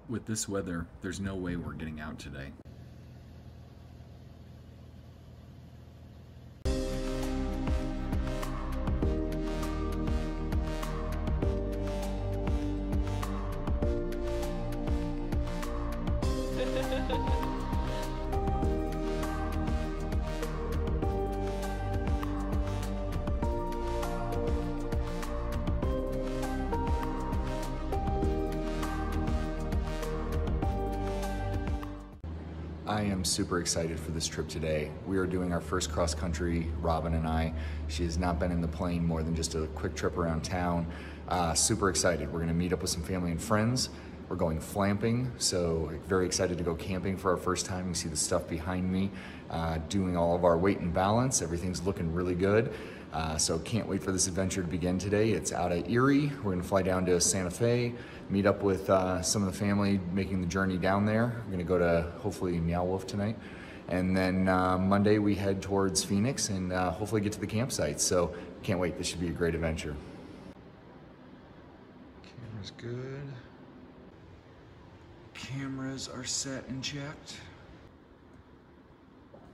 With this weather, there's no way we're getting out today. I am super excited for this trip today. We are doing our first cross country, Robin and I. She has not been in the plane more than just a quick trip around town. Super excited. We're gonna meet up with some family and friends. We're going flamping, so very excited to go camping for our first time. You see the stuff behind me, doing all of our weight and balance. Everything's looking really good. So can't wait for this adventure to begin today. It's out at Erie. We're gonna fly down to Santa Fe, meet up with some of the family making the journey down there. We're gonna go to hopefully Meow Wolf tonight. And then Monday we head towards Phoenix and hopefully get to the campsite. So can't wait, this should be a great adventure. Camera's good. Cameras are set and checked.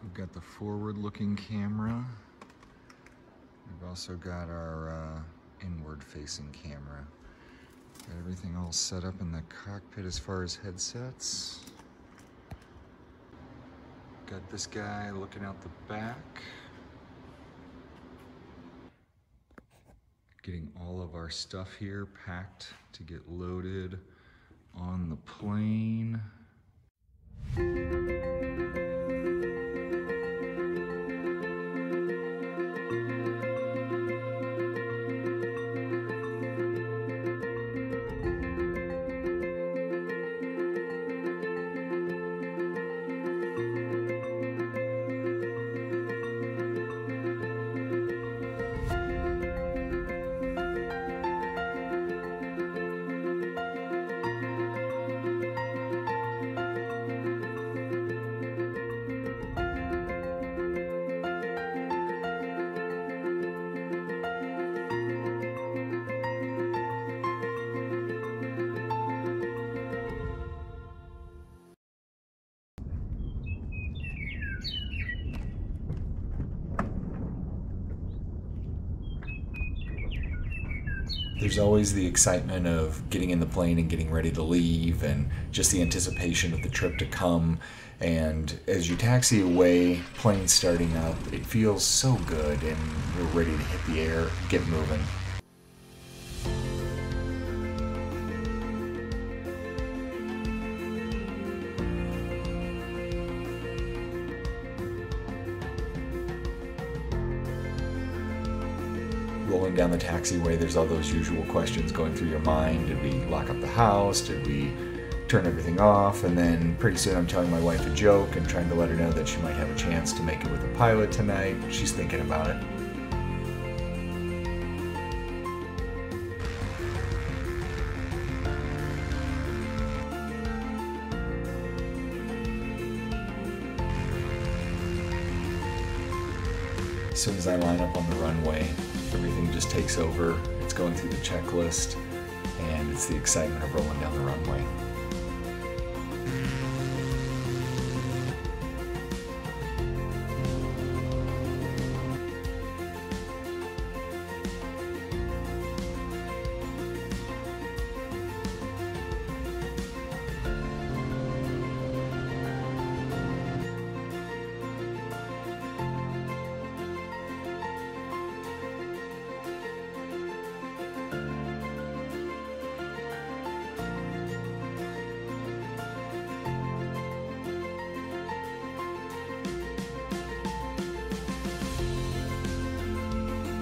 We've got the forward-looking camera. We've also got our inward-facing camera. Got everything all set up in the cockpit as far as headsets. Got this guy looking out the back. Getting all of our stuff here packed to get loaded on the plane. There's always the excitement of getting in the plane and getting ready to leave and just the anticipation of the trip to come. And as you taxi away, plane starting up, it feels so good and you're ready to hit the air, get moving. Rolling down the taxiway, there's all those usual questions going through your mind. Did we lock up the house? Did we turn everything off? And then pretty soon I'm telling my wife a joke and trying to let her know that she might have a chance to make it with a pilot tonight. She's thinking about it. As soon as I line up on the runway, everything just takes over. It's going through the checklist, and it's the excitement of rolling down the runway.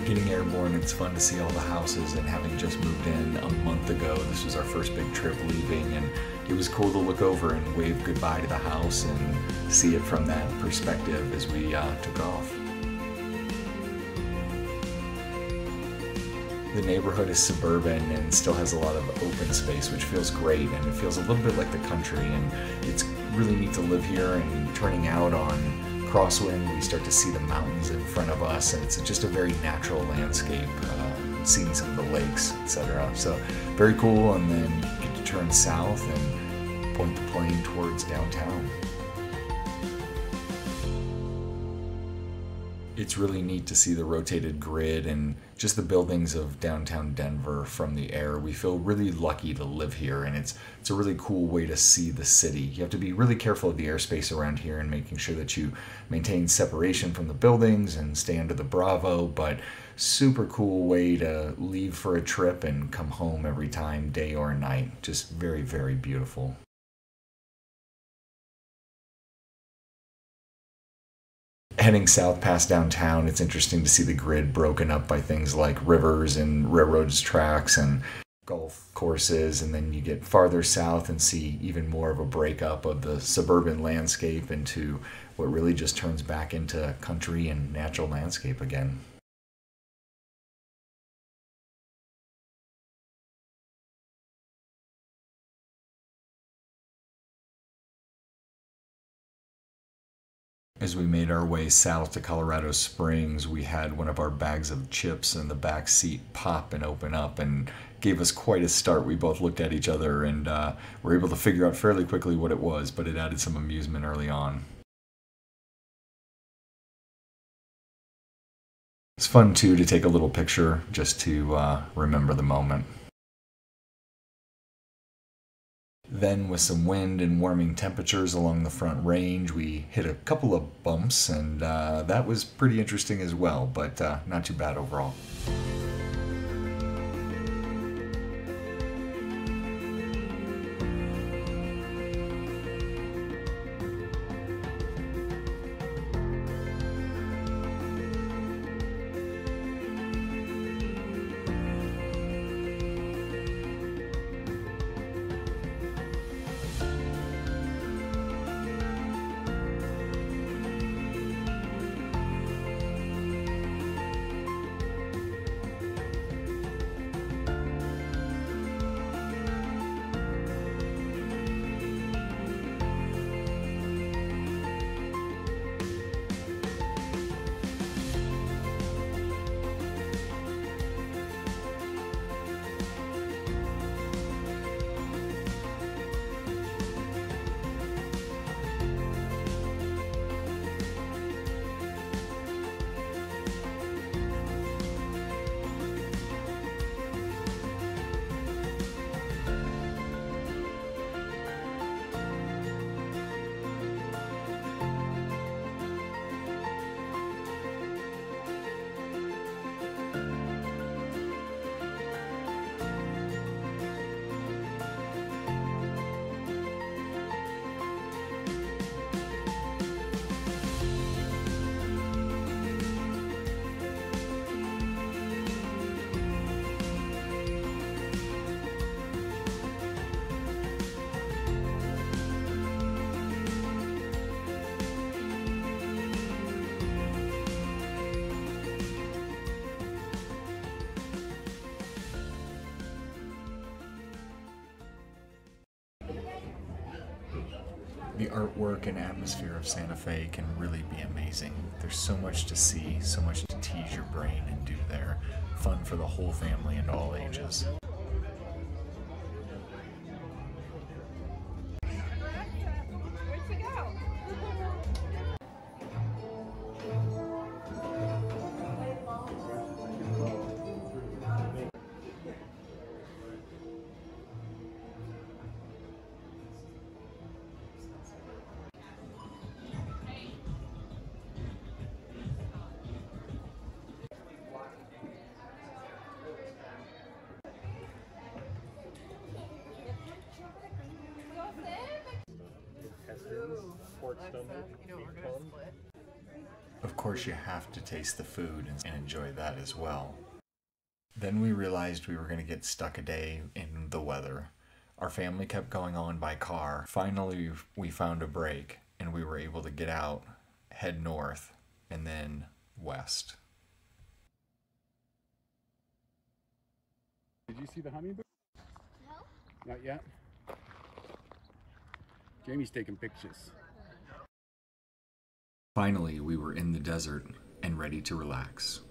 Getting airborne, it's fun to see all the houses, and having just moved in a month ago, this was our first big trip leaving, and it was cool to look over and wave goodbye to the house and see it from that perspective as we took off. The neighborhood is suburban and still has a lot of open space, which feels great, and it feels a little bit like the country, and it's really neat to live here. And turning out on crosswind, we start to see the mountains in front of us, and it's just a very natural landscape, seeing some of the lakes, etc. So very cool. And then you get to turn south and point the plane towards downtown. It's really neat to see the rotated grid and just the buildings of downtown Denver from the air. We feel really lucky to live here, and it's a really cool way to see the city. You have to be really careful of the airspace around here and making sure that you maintain separation from the buildings and stay under the Bravo, but super cool way to leave for a trip and come home every time, day or night. Just very, very beautiful. Heading south past downtown, it's interesting to see the grid broken up by things like rivers and railroads tracks and golf courses, and then you get farther south and see even more of a breakup of the suburban landscape into what really just turns back into country and natural landscape again. As we made our way south to Colorado Springs, we had one of our bags of chips in the back seat pop and open up and gave us quite a start. We both looked at each other and were able to figure out fairly quickly what it was, but it added some amusement early on. It's fun too to take a little picture just to remember the moment. Then, with some wind and warming temperatures along the front range, we hit a couple of bumps, and that was pretty interesting as well, but not too bad overall. The artwork and atmosphere of Santa Fe can really be amazing. There's so much to see, so much to tease your brain and do there. Fun for the whole family and all ages. Of course, you have to taste the food and enjoy that as well. Then we realized we were going to get stuck a day in the weather. Our family kept going on by car. Finally, we found a break and we were able to get out, head north, and then west. Did you see the hummingbird? No. Not yet? Jamie's taking pictures. Finally, we were in the desert and ready to relax.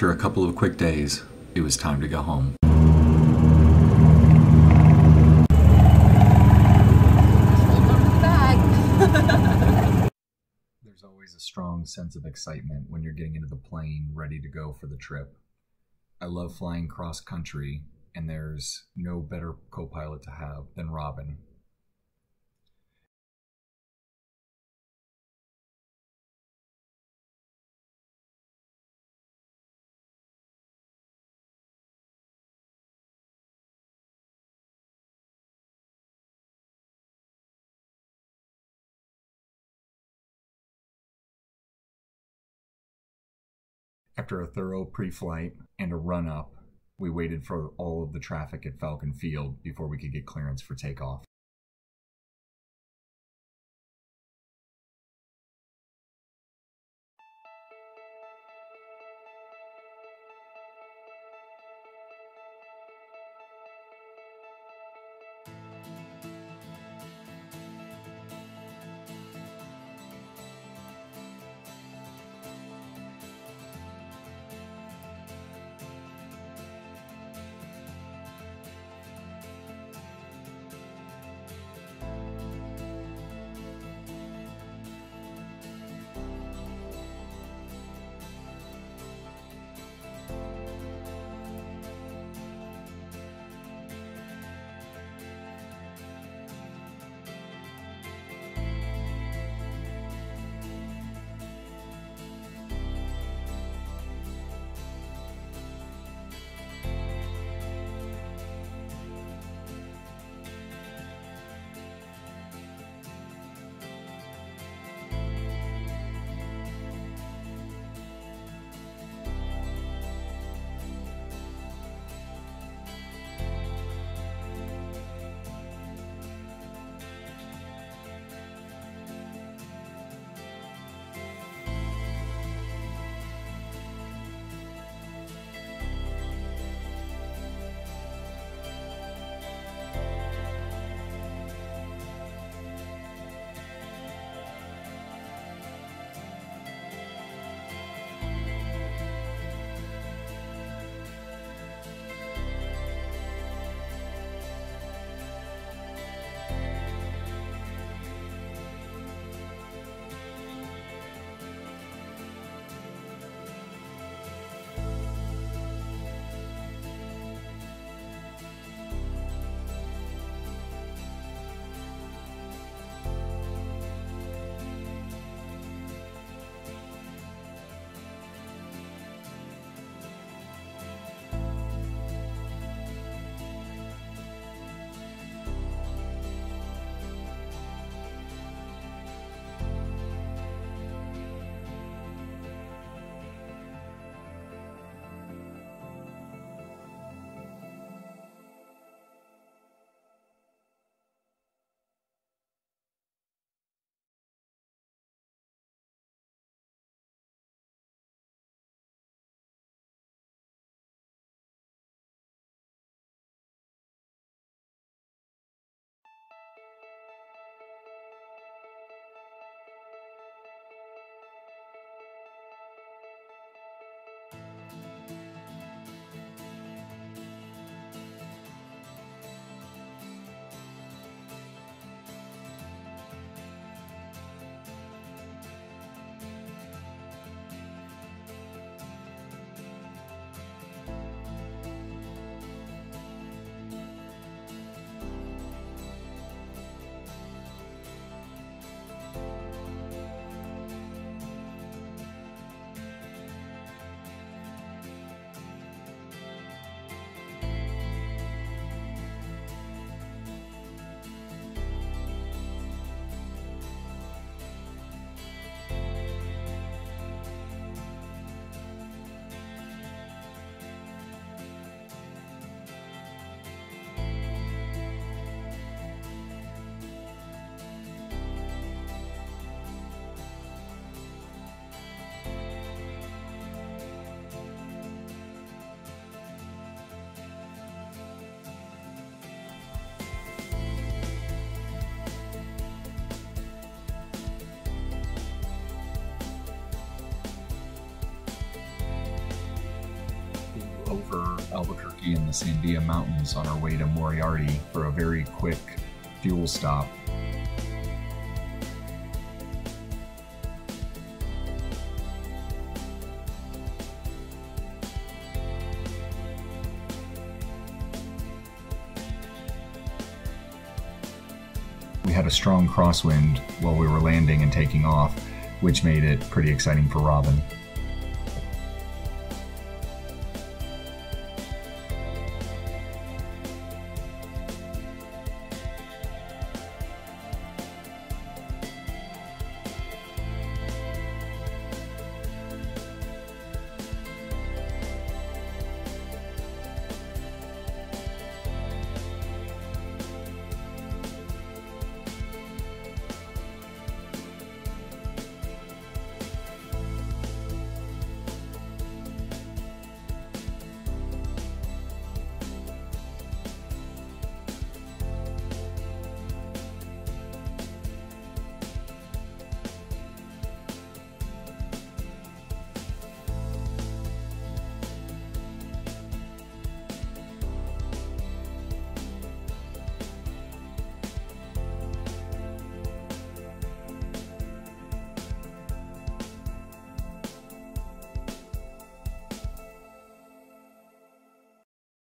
After a couple of quick days, it was time to go home. There's always a strong sense of excitement when you're getting into the plane ready to go for the trip. I love flying cross country, and there's no better co-pilot to have than Robin. After a thorough pre-flight and a run-up, we waited for all of the traffic at Falcon Field before we could get clearance for takeoff. over Albuquerque and the Sandia Mountains on our way to Moriarty for a very quick fuel stop. We had a strong crosswind while we were landing and taking off, which made it pretty exciting for Robin.